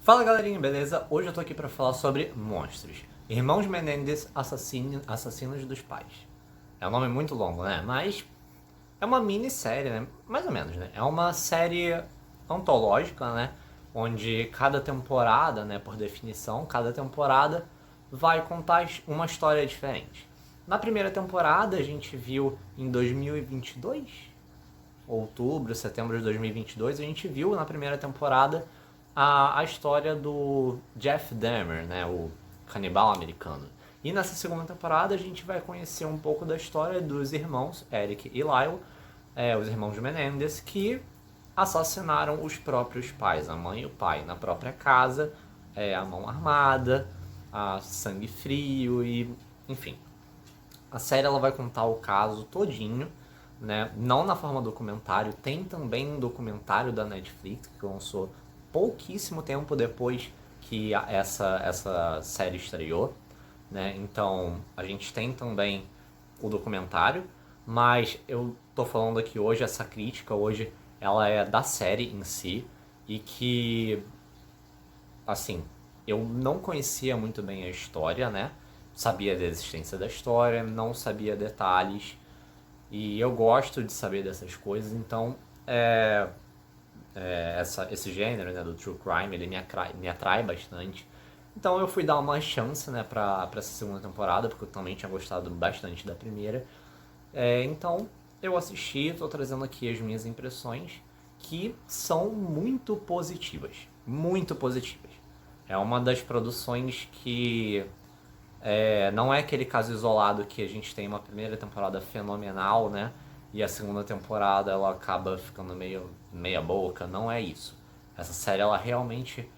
Fala galerinha, beleza? Hoje eu tô aqui pra falar sobre monstros. Irmãos Menendez, assassinos dos pais. É um nome muito longo, né? Mas é uma minissérie, né? Mais ou menos, né? É uma série antológica, né? Onde cada temporada, né? Por definição, cada temporada vai contar uma história diferente. Na primeira temporada a gente viu em 2022, outubro, setembro de 2022, a gente viu na primeira temporada a história do Jeff Dahmer, né, o canibal americano. E nessa segunda temporada a gente vai conhecer um pouco da história dos irmãos Eric e Lyle, os irmãos Menendez, que assassinaram os próprios pais, a mãe e o pai, na própria casa, a mão armada, a sangue frio e enfim. A série ela vai contar o caso todinho, né? Não na forma documentário, tem também um documentário da Netflix que lançou pouquíssimo tempo depois que essa série estreou, né? Então a gente tem também o documentário, mas eu tô falando aqui hoje, essa crítica hoje, ela é da série em si e que, assim, eu não conhecia muito bem a história, né? Sabia da existência da história, não sabia detalhes. E eu gosto de saber dessas coisas, então esse gênero, né, do true crime, ele me atrai bastante. Então eu fui dar uma chance, né, pra essa segunda temporada, porque eu também tinha gostado bastante da primeira. Então eu assisti, estou trazendo aqui as minhas impressões, que são muito positivas. Muito positivas. É uma das produções que não é aquele caso isolado que a gente tem uma primeira temporada fenomenal, né? E a segunda temporada ela acaba ficando meio meia boca. Não é isso. Essa série ela realmente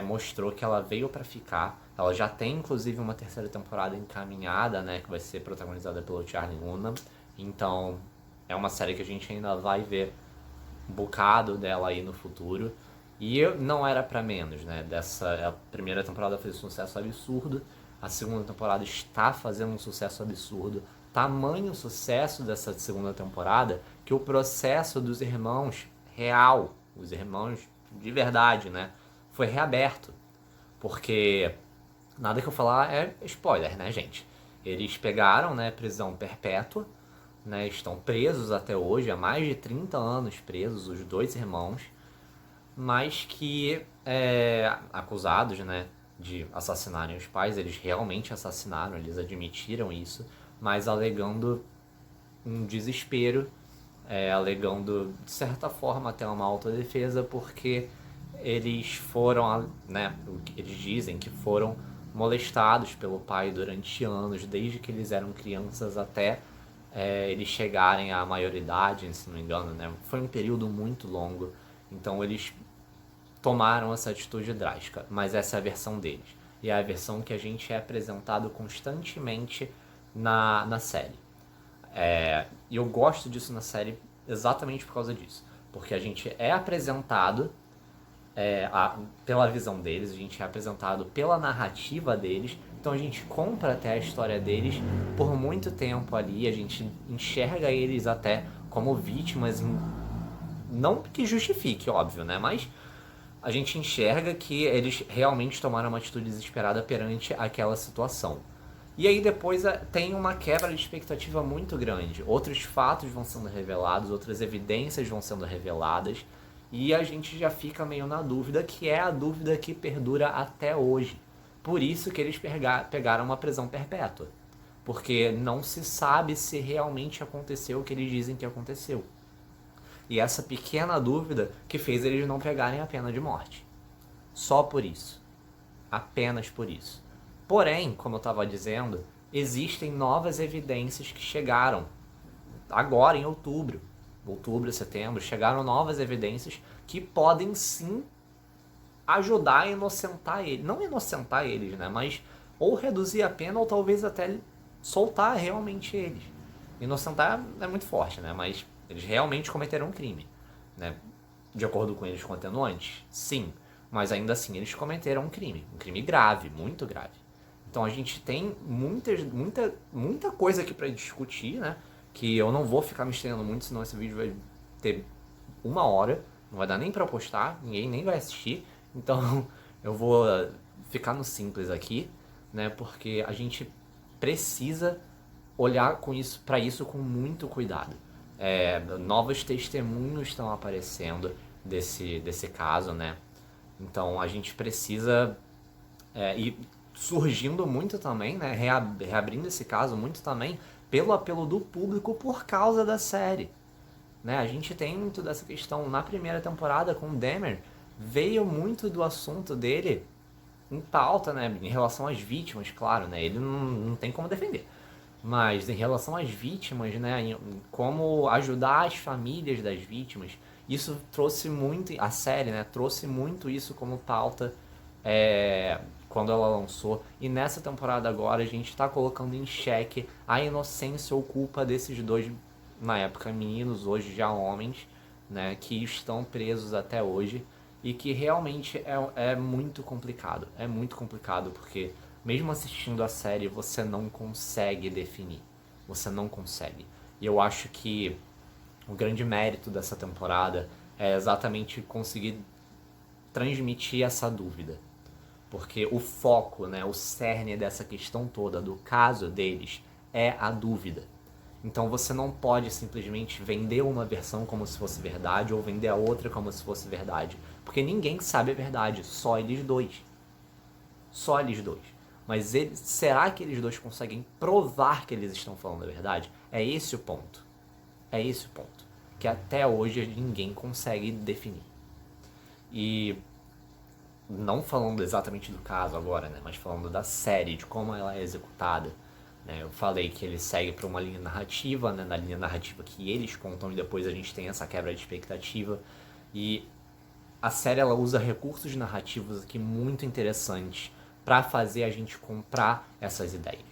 mostrou que ela veio pra ficar. Ela já tem inclusive uma terceira temporada encaminhada, né? Que vai ser protagonizada pelo Charlie Hunnam. Então é uma série que a gente ainda vai ver um bocado dela aí no futuro. E não era pra menos, né? A primeira temporada fez um sucesso absurdo, a segunda temporada está fazendo um sucesso absurdo. Tamanho sucesso dessa segunda temporada que o processo dos irmãos real, os irmãos de verdade, né? Foi reaberto. Porque nada que eu falar é spoiler, né, gente? Eles pegaram, né, prisão perpétua, né, estão presos até hoje, há mais de 30 anos presos, os dois irmãos, mas que acusados, né, de assassinarem os pais, eles realmente assassinaram, eles admitiram isso, mas alegando um desespero, alegando de certa forma até uma autodefesa, porque eles foram, né, eles dizem que foram molestados pelo pai durante anos, desde que eles eram crianças até eles chegarem à maioridade, se não me engano, né? Foi um período muito longo, então eles tomaram essa atitude drástica, mas essa é a versão deles. E é a versão que a gente é apresentado constantemente na série. E eu gosto disso na série exatamente por causa disso. Porque a gente é apresentado pela visão deles, a gente é apresentado pela narrativa deles, então a gente compra até a história deles por muito tempo ali, a gente enxerga eles até como vítimas, não que justifique, óbvio, né? Mas a gente enxerga que eles realmente tomaram uma atitude desesperada perante aquela situação. E aí depois tem uma quebra de expectativa muito grande. Outros fatos vão sendo revelados, outras evidências vão sendo reveladas, e a gente já fica meio na dúvida, que é a dúvida que perdura até hoje. Por isso que eles pegaram uma prisão perpétua. Porque não se sabe se realmente aconteceu o que eles dizem que aconteceu. E essa pequena dúvida que fez eles não pegarem a pena de morte. Só por isso. Apenas por isso. Porém, como eu estava dizendo, existem novas evidências que chegaram agora em outubro, setembro, chegaram novas evidências que podem sim ajudar a inocentar eles. Não inocentar eles, né? Mas ou reduzir a pena ou talvez até soltar realmente eles. Inocentar é muito forte, né? Mas eles realmente cometeram um crime, né? De acordo com eles, com atenuantes? Sim. Mas ainda assim eles cometeram um crime grave, muito grave. Então a gente tem muita coisa aqui pra discutir, né? Que eu não vou ficar me estendendo muito, senão esse vídeo vai ter 1 hora, não vai dar nem pra postar, ninguém nem vai assistir. Então Eu vou ficar no simples aqui, né? Porque a gente precisa olhar para isso com muito cuidado. Novos testemunhos estão aparecendo desse caso, né? Então a gente precisa e surgindo muito também, né? Reabrindo esse caso muito também pelo apelo do público por causa da série. Né? A gente tem muito dessa questão na primeira temporada com o Dahmer, veio muito do assunto dele em pauta, né? Em relação às vítimas, claro, né? Ele não tem como defender. Mas em relação às vítimas, né? Como ajudar as famílias das vítimas, isso trouxe muito, a série, né? Trouxe muito isso como pauta quando ela lançou. E nessa temporada agora a gente está colocando em xeque a inocência ou culpa desses dois, na época meninos, hoje já homens, né? Que estão presos até hoje. E que realmente é muito complicado. É muito complicado porque mesmo assistindo a série você não consegue definir. Você não consegue. E eu acho que o grande mérito dessa temporada é exatamente conseguir transmitir essa dúvida. Porque o foco, né, o cerne dessa questão toda, do caso deles, é a dúvida. Então você não pode simplesmente vender uma versão como se fosse verdade ou vender a outra como se fosse verdade. Porque ninguém sabe a verdade, só eles dois. Só eles dois. Mas será que eles dois conseguem provar que eles estão falando a verdade? É esse o ponto. É esse o ponto. Que até hoje ninguém consegue definir. E não falando exatamente do caso agora, né? Mas falando da série, de como ela é executada. Né? Eu falei que ele segue para uma linha narrativa, né? Na linha narrativa que eles contam e depois a gente tem essa quebra de expectativa. E a série ela usa recursos narrativos aqui muito interessantes para fazer a gente comprar essas ideias.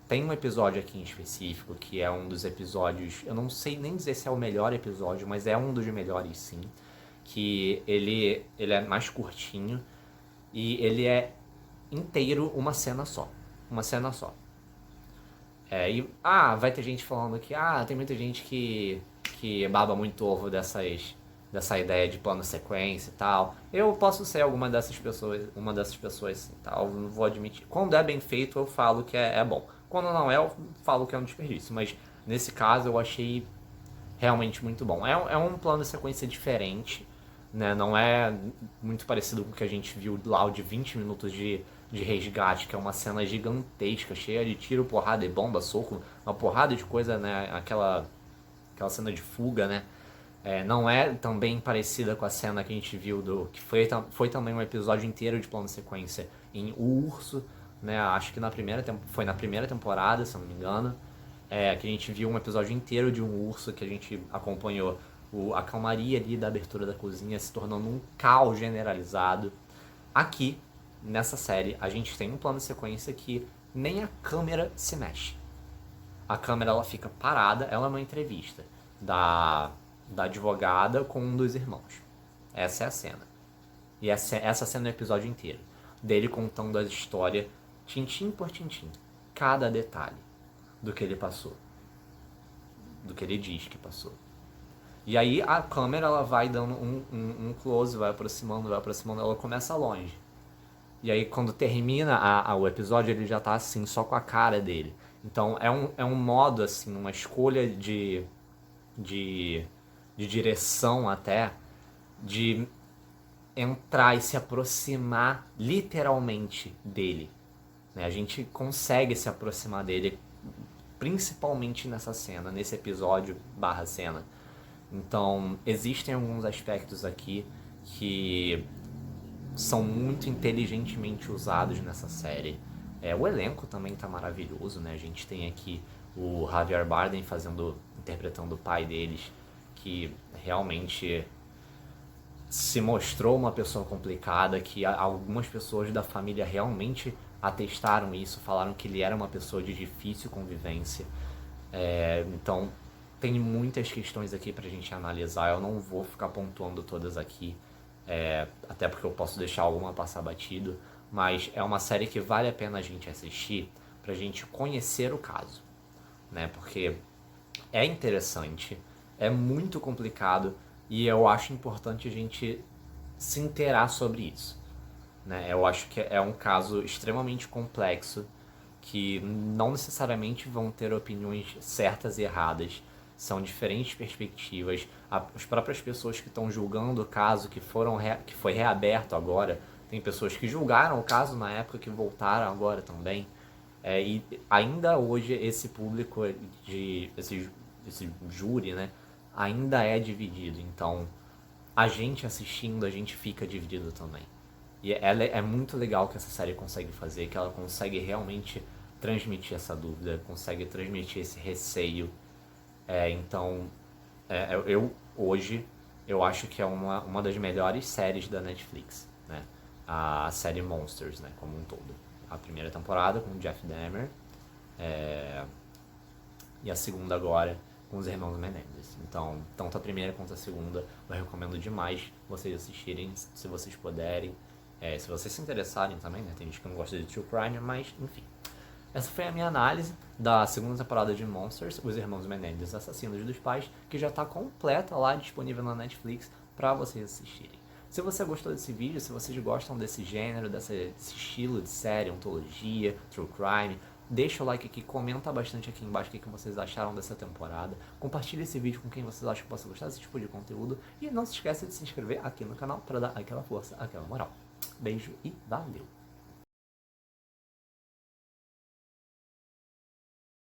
Tem um episódio aqui em específico que é um dos episódios, eu não sei nem dizer se é o melhor episódio, mas é um dos melhores sim, que ele é mais curtinho e ele é inteiro uma cena só. Uma cena só. Vai ter gente falando que tem muita gente que baba muito ovo dessa ideia de plano sequência e tal. Eu posso ser uma dessas pessoas sim, tal. Não vou admitir. Quando é bem feito, eu falo que é bom. Quando não é, eu falo que é um desperdício. Mas nesse caso eu achei realmente muito bom. É um plano sequência diferente, né? Não é muito parecido com o que a gente viu lá, o de 20 minutos de resgate, que é uma cena gigantesca, cheia de tiro, porrada e bomba, soco, uma porrada de coisa, né? Aquela cena de fuga, né? Não é também parecida com a cena que a gente viu que foi também um episódio inteiro de plano sequência em O Urso, né? Acho que foi na primeira temporada, se eu não me engano. Que a gente viu um episódio inteiro de um urso, que a gente acompanhou a calmaria ali da abertura da cozinha se tornando um caos generalizado. Aqui, nessa série, a gente tem um plano de sequência que nem a câmera se mexe. A câmera ela fica parada, ela é uma entrevista da advogada com um dos irmãos. Essa é a cena. E essa cena é o episódio inteiro. Dele contando a história, tintim por tintim. Cada detalhe do que ele passou. Do que ele diz que passou. E aí a câmera ela vai dando um close, vai aproximando, ela começa longe. E aí quando termina o episódio, ele já tá assim, só com a cara dele. Então é um modo, assim, uma escolha de direção até, de entrar e se aproximar literalmente dele. Né? A gente consegue se aproximar dele, principalmente nessa cena, nesse episódio / cena. Então, existem alguns aspectos aqui que são muito inteligentemente usados nessa série. O elenco também tá maravilhoso, né? A gente tem aqui o Javier Bardem interpretando o pai deles, que realmente se mostrou uma pessoa complicada, que algumas pessoas da família realmente atestaram isso, falaram que ele era uma pessoa de difícil convivência. Então, tem muitas questões aqui pra gente analisar, eu não vou ficar pontuando todas aqui, até porque eu posso deixar alguma passar batido, mas é uma série que vale a pena a gente assistir pra gente conhecer o caso, né? Porque é interessante, é muito complicado e eu acho importante a gente se inteirar sobre isso, né? Eu acho que é um caso extremamente complexo, que não necessariamente vão ter opiniões certas e erradas, são diferentes perspectivas. As próprias pessoas que estão julgando o caso, que foi reaberto agora, tem pessoas que julgaram o caso na época, que voltaram agora também. E ainda hoje esse público, esse júri, né, ainda é dividido. Então, a gente assistindo, a gente fica dividido também. E ela é muito legal que essa série consegue fazer, que ela consegue realmente transmitir essa dúvida, consegue transmitir esse receio. Então, hoje, eu acho que é uma das melhores séries da Netflix, né? A série Monsters, né, como um todo. A primeira temporada com o Jeff Dahmer, e a segunda agora com os irmãos Menendez. Então, tanto a primeira quanto a segunda, eu recomendo demais vocês assistirem, se vocês puderem. Se vocês se interessarem também, né? Tem gente que não gosta de True Crime, mas enfim. Essa foi a minha análise da segunda temporada de Monsters, Os Irmãos Menendez, Assassinos dos Pais, que já está completa lá, disponível na Netflix, para vocês assistirem. Se você gostou desse vídeo, se vocês gostam desse gênero, desse estilo de série, ontologia, true crime, deixa o like aqui, comenta bastante aqui embaixo o que vocês acharam dessa temporada. Compartilha esse vídeo com quem vocês acham que possa gostar desse tipo de conteúdo. E não se esqueça de se inscrever aqui no canal para dar aquela força, aquela moral. Beijo e valeu!